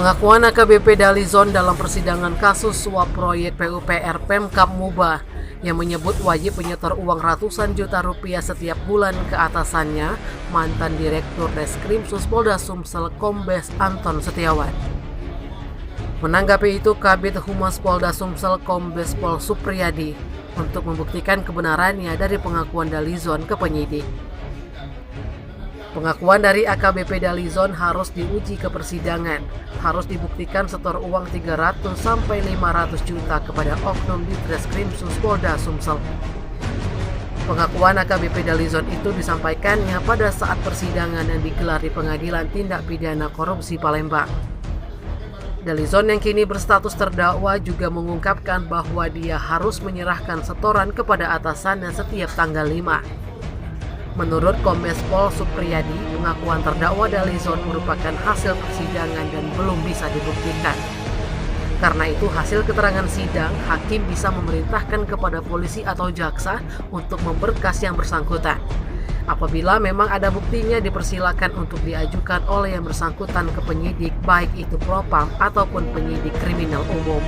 Pengakuan AKBP Dalizon dalam persidangan kasus suap proyek PUPR Pemkab Muba yang menyebut wajib menyetor uang ratusan juta rupiah setiap bulan ke atasannya, mantan Direktur Reskrimsus Polda Sumsel Kombes Anton Setiawan. Menanggapi itu, Kabid Humas Polda Sumsel Kombes Pol Supriyadi untuk membuktikan kebenarannya dari pengakuan Dalizon ke penyidik. Pengakuan dari AKBP Dalizon harus diuji ke persidangan, harus dibuktikan setor uang 300 sampai 500 juta kepada oknum di Reskrimsus Polda Sumsel. Pengakuan AKBP Dalizon itu disampaikannya pada saat persidangan yang digelar di Pengadilan Tindak Pidana Korupsi Palembang. Dalizon yang kini berstatus terdakwa juga mengungkapkan bahwa dia harus menyerahkan setoran kepada atasannya setiap tanggal 5. Menurut Kombes Pol Supriyadi, pengakuan terdakwa Dalizon merupakan hasil persidangan dan belum bisa dibuktikan. Karena itu, hasil keterangan sidang, hakim bisa memerintahkan kepada polisi atau jaksa untuk memberkas yang bersangkutan. Apabila memang ada buktinya, dipersilakan untuk diajukan oleh yang bersangkutan ke penyidik, baik itu propam ataupun penyidik kriminal umum.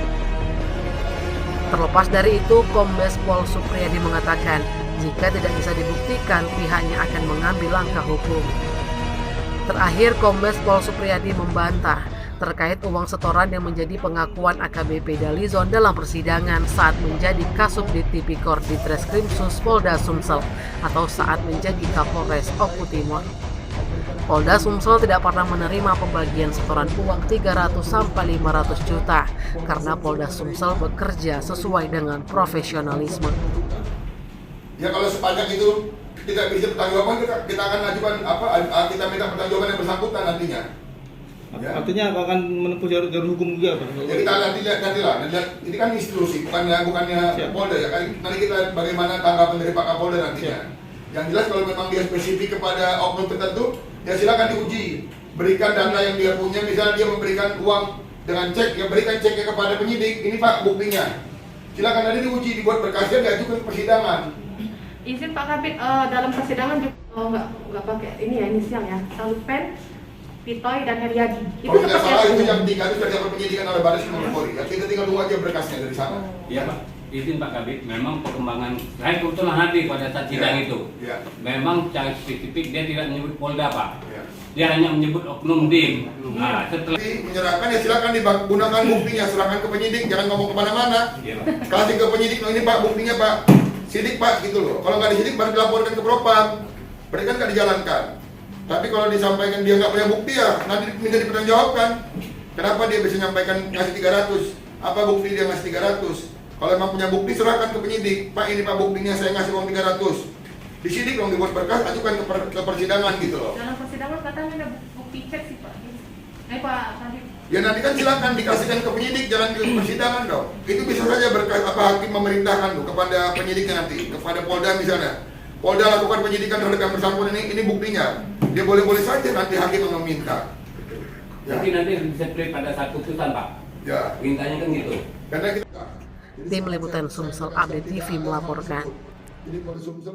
Terlepas dari itu, Kombes Pol Supriyadi mengatakan, jika tidak bisa dibuktikan, pihaknya akan mengambil langkah hukum. Terakhir, Kombes Pol Supriyadi membantah terkait uang setoran yang menjadi pengakuan AKBP Dalizon dalam persidangan saat menjadi Kasubdit Tipikor di Reskrimsus Polda Sumsel atau saat menjadi Kapolres Oku Timur. Polda Sumsel tidak pernah menerima pembagian setoran uang 300 sampai 500 juta karena Polda Sumsel bekerja sesuai dengan profesionalisme. Ya kalau sepanjang itu tidak bisa pertanggungjawaban, kita akan ajukan kita minta pertanggungjawaban yang bersangkutan nantinya. Ya. Artinya akan menempuh jalur hukum juga, Pak. Ya kita nantilah. Ini kan institusi, bukannya Polda ya. Nanti kita bagaimana tanggapan dari Pak Kapolda nantinya. Yang jelas kalau memang dia spesifik kepada oknum tertentu, ya silakan diuji. Berikan data yang dia punya, misalnya dia memberikan uang dengan cek, ya berikan ceknya kepada penyidik. Ini Pak buktinya. Silakan nanti diuji, dibuat berkasnya, diajukan ke persidangan. Izin Pak Kabit, dalam persidangan juga nggak pakai ini ya, inisial ya, Salpen, Pitoy dan Heriadi. Itu kalau tidak salah itu yang yang 3 itu sudah dilakukan penyidikan oleh Baris Krim Polri. Ya, kita tinggal tunggu aja berkasnya dari sana. Iya Pak, izin Pak Kabit, memang perkembangan saya kebetulan hadir pada saat sidang itu. Memang secara spesifik dia tidak menyebut Polda Pak. Dia hanya menyebut oknum DIM. Nah, setelah menyerahkan ya silakan digunakan buktinya, serahkan ke penyidik, jangan ngomong kemana-mana. Kasih ke penyidik, ini Pak buktinya Pak. Sidik Pak gitu loh. Kalau nggak disidik baru dilaporkan ke propam. Berarti kan nggak dijalankan. Tapi kalau disampaikan dia nggak punya bukti ya nanti minta dipertanggungjawabkan. Kenapa dia bisa menyampaikan ngasih 300? Apa bukti dia ngasih 300? Kalau memang punya bukti serahkan ke penyidik. Pak ini Pak buktinya saya ngasih uang 300. Disidik dong, dibuat berkas, ajukan ke persidangan gitu loh. dalam persidangan katanya ada bukti cek sih Pak. Pak Kabit. Ya nanti kan silakan dikasihkan ke penyidik, jangan ke persidangan dong. Itu bisa saja berkas hakim memerintahkan tuh kepada penyidiknya nanti, kepada Polda misalnya. Polda lakukan penyidikan terhadap yang bersangkutan ini buktinya. Dia boleh-boleh saja nanti hakim yang meminta. Ya. Nanti bisa play pada satu putusan Pak. Ya. Perintahnya kan gitu. Karena kita Tim Liputan Sumsel Update TV melaporkan. Jadi pada Sumsel